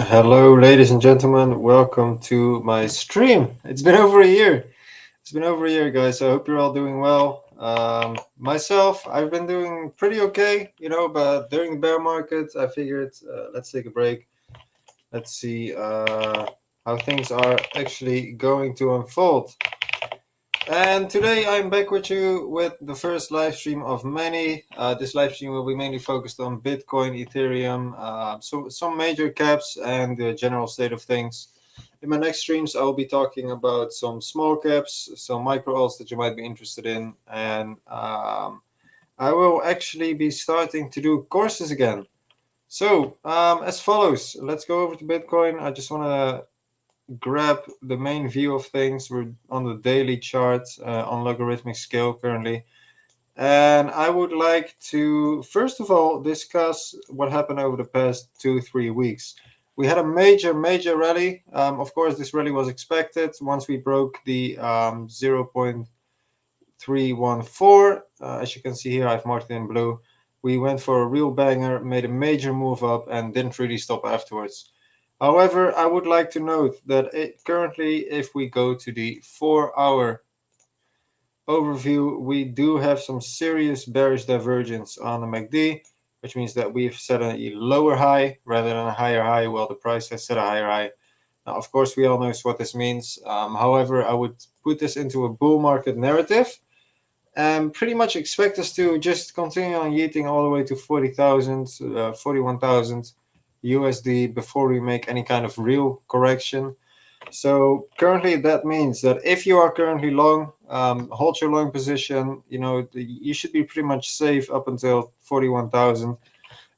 Hello, ladies and gentlemen. Welcome to my stream. It's been over a year. It's been over a year, guys. I hope you're all doing well. Myself, I've been doing pretty okay, but during the bear market, I figured let's take a break. Let's see how things are actually going to unfold. And today I'm back with you with the first live stream of many. This live stream will be mainly focused on Bitcoin, Ethereum, so some major caps and the general state of things. In my next streams, I'll be talking about some small caps, some micro alts that you might be interested in, and I will actually be starting to do courses again. So as follows, let's go over to Bitcoin. I just want to grab the main view of things. We're on the daily chart on logarithmic scale currently. And I would like to, first of all, discuss what happened over the past 2-3 weeks. We had a major rally. Of course, this rally was expected once we broke the 0.314. As you can see here, I've marked it in blue. We went for a real banger, made a major move up, and didn't really stop afterwards. However, I would like to note that currently, if we go to the 4-hour overview, we do have some serious bearish divergence on the MACD, which means that we've set a lower high rather than a higher high, while the price has set a higher high. Now, of course, we all know what this means. However, I would put this into a bull market narrative and pretty much expect us to just continue on yeeting all the way to 40,000, 41,000 USD before we make any kind of real correction. So currently that means that if you are currently long, hold your long position. You should be pretty much safe up until 41,000.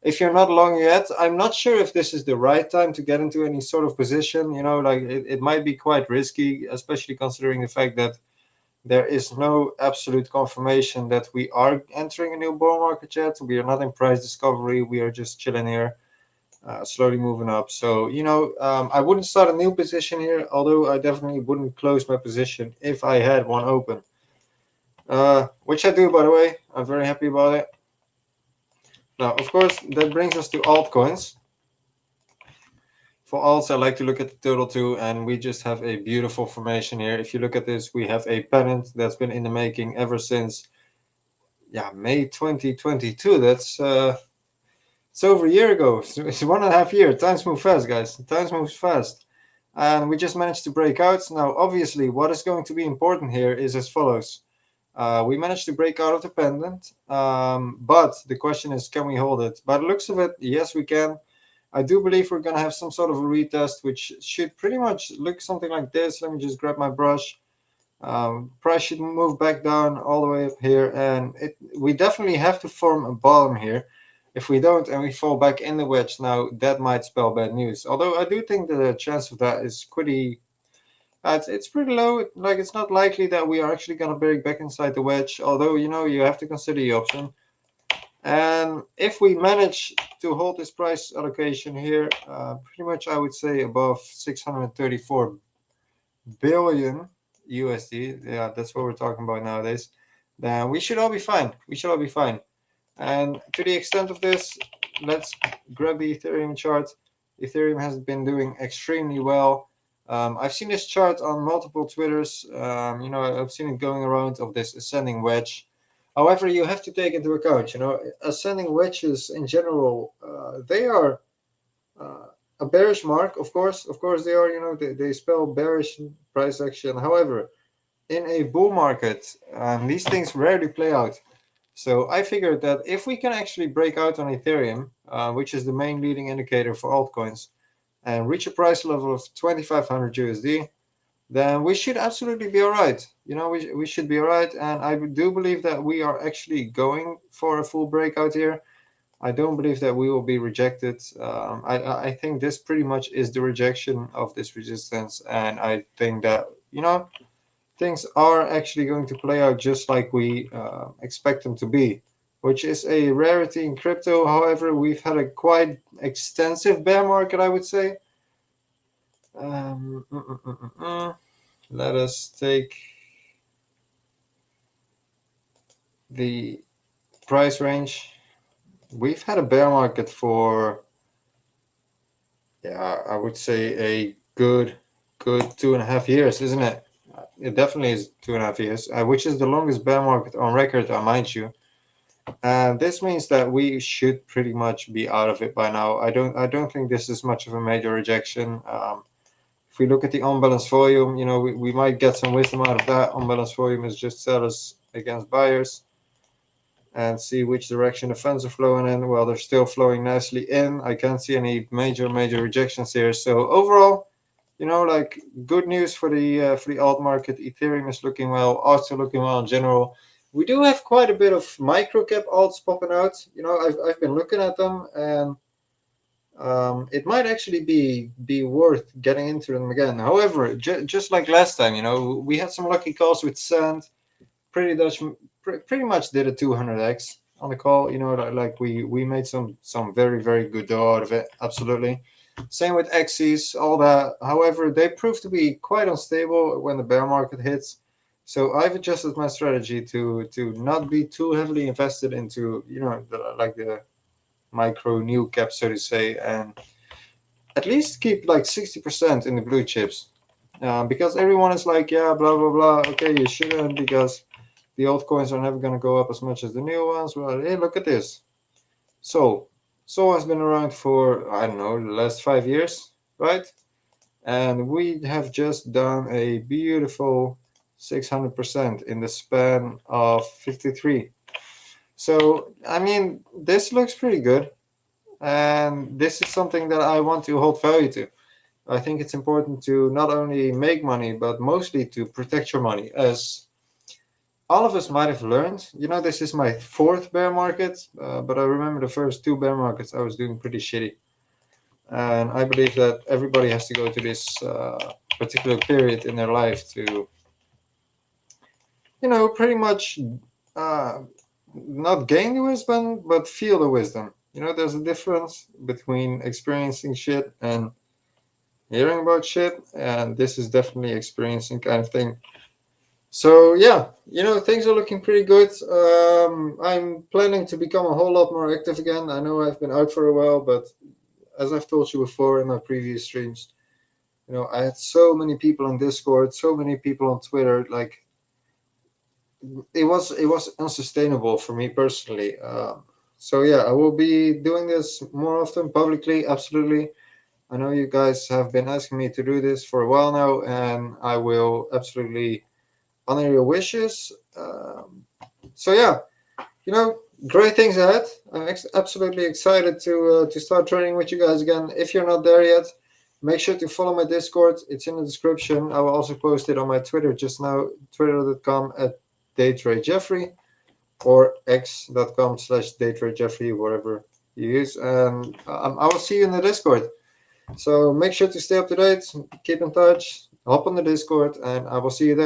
If you're not long yet, I'm not sure if this is the right time to get into any sort of position. It might be quite risky, especially considering the fact that there is no absolute confirmation that we are entering a new bull market yet. We are not in price discovery. We are just chilling here, slowly moving up. So, I wouldn't start a new position here, although I definitely wouldn't close my position if I had one open. Which I do, by the way. I'm very happy about it. Now, of course, that brings us to altcoins. For alts, I like to look at the total too, and we just have a beautiful formation here. If you look at this, we have a pennant that's been in the making ever since, May 2022. That's it's over a year ago. It's 1.5 years. Times move fast, guys. Times moves fast, and we just managed to break out. Now, obviously, what is going to be important here is as follows. We managed to break out of the pendant, but the question is, can we hold it? By the looks of it, yes, we can. I do believe we're going to have some sort of a retest, which should pretty much look something like this. Let me just grab my brush. Price should move back down all the way up here, and we definitely have to form a bottom here. If we don't and we fall back in the wedge now, that might spell bad news. Although I do think the chance of that is pretty it's pretty low. Like, it's not likely that we are actually going to break back inside the wedge. Although, you have to consider the option. And if we manage to hold this price allocation here, pretty much I would say above 634 billion USD. Yeah, that's what we're talking about nowadays. Then we should all be fine. We should all be fine. And to the extent of this, let's grab the Ethereum chart. Ethereum has been doing extremely well. I've seen this chart on multiple Twitters. I've seen it going around of this ascending wedge. However, you have to take into account, ascending wedges in general, they are a bearish mark, of course. Of course, they are, they spell bearish price action. However, in a bull market, these things rarely play out. So I figured that if we can actually break out on Ethereum, which is the main leading indicator for altcoins, and reach a price level of 2,500 USD, then we should absolutely be all right. We should be all right. And I do believe that we are actually going for a full breakout here. I don't believe that we will be rejected. I think this pretty much is the rejection of this resistance. And I think that, things are actually going to play out just like we expect them to be, which is a rarity in crypto. However, we've had a quite extensive bear market, I would say. Let us take the price range. We've had a bear market for Yeah, I would say a good 2.5 years, isn't it? It definitely is 2.5 years, which is the longest bear market on record, I mind you. And this means that we should pretty much be out of it by now. I don't think this is much of a major rejection. If we look at the unbalanced volume, we might get some wisdom out of that. Unbalanced volume is just sellers against buyers, and see which direction the funds are flowing in. Well, they're still flowing nicely in. I can't see any major rejections here. So overall, like good news for the alt market. Ethereum is looking well, also looking well in general. We do have quite a bit of micro cap alts popping out. I've been looking at them, and it might actually be worth getting into them again. However, just like last time, we had some lucky calls with Sand. Pretty much did a 200x on the call. Like we made some very good dough out of it. Absolutely. Same with X's, all that. However, they prove to be quite unstable when the bear market hits. So I've adjusted my strategy to not be too heavily invested into the micro new cap, so to say, and at least keep like 60% in the blue chips. Because everyone is like, yeah, blah blah blah. Okay, you shouldn't, because the altcoins are never going to go up as much as the new ones. Well, hey, look at this. So, Sol has been around for, I don't know, the last 5 years, right? And we have just done a beautiful 600% in the span of 53. So, I mean, this looks pretty good. And this is something that I want to hold value to. I think it's important to not only make money, but mostly to protect your money, as all of us might have learned. This is my fourth bear market, but I remember the first two bear markets I was doing pretty shitty. And I believe that everybody has to go to this particular period in their life to, pretty much uh, not gain the wisdom, but feel the wisdom. There's a difference between experiencing shit and hearing about shit, and this is definitely experiencing kind of thing. So yeah, things are looking pretty good. I'm planning to become a whole lot more active again. I know I've been out for a while, but as I've told you before in my previous streams, I had so many people on Discord, so many people on Twitter. Like it was unsustainable for me personally. So yeah, I will be doing this more often publicly. Absolutely. I know you guys have been asking me to do this for a while now, and I will absolutely honor your wishes. So yeah, you know, great things ahead. I'm absolutely excited to start training with you guys again. If you're not there yet, make sure to follow my Discord. It's in the description. I will also post it on my Twitter just now, twitter.com at dateradejeffrey or x.com/dateradejeffrey, whatever you use. And I will see you in the Discord. So make sure to stay up to date, keep in touch, hop on the Discord, and I will see you there.